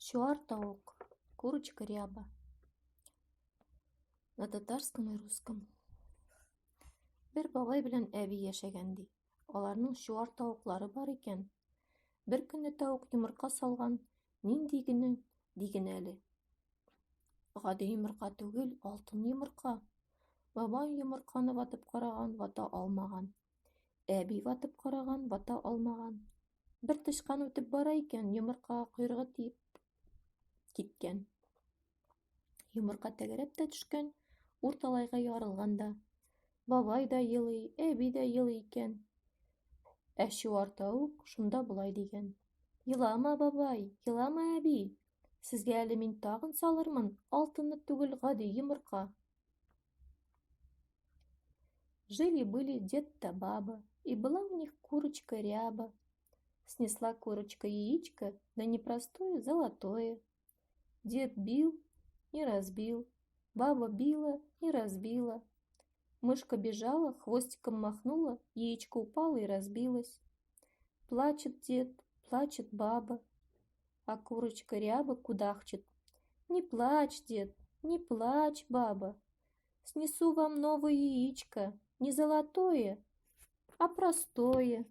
Шуар тауық, курочка ряба. На татарском и русском. Бер бабай белән әби яшәгән ди. Аларның шуар тауыклары бар икән. Бер көнне тауык йомырка салган, нинди генә диген әле. Гади йомырка түгел, алтын йомырка. Бабай йомырканы ватып караган, вата алмаган. Әби ватып караган, вата алмаган. Бер тычкан үтеп бара икән, йомыркага койрыгы тиеп киткән. Йомырка тәгәрәп тә төшкән, урталайга ярылганда. Бабай да елый, әби дә елый икән. Ә шуар тауык шунда болай дигән: "Елама, бабай, елама, әби. Сезгә әле мин тагын салырмын, алтынны түгел, гади йомырка". Жили-были дед да баба, и была у них курочка ряба. Снесла курочка яичко, да не простое, золотое. Дед бил и разбил, баба била и разбила. Мышка бежала, хвостиком махнула, яичко упало и разбилось. Плачет дед, плачет баба, а курочка ряба кудахчет: "Не плачь, дед, не плачь, баба. Снесу вам новое яичко, не золотое, а простое".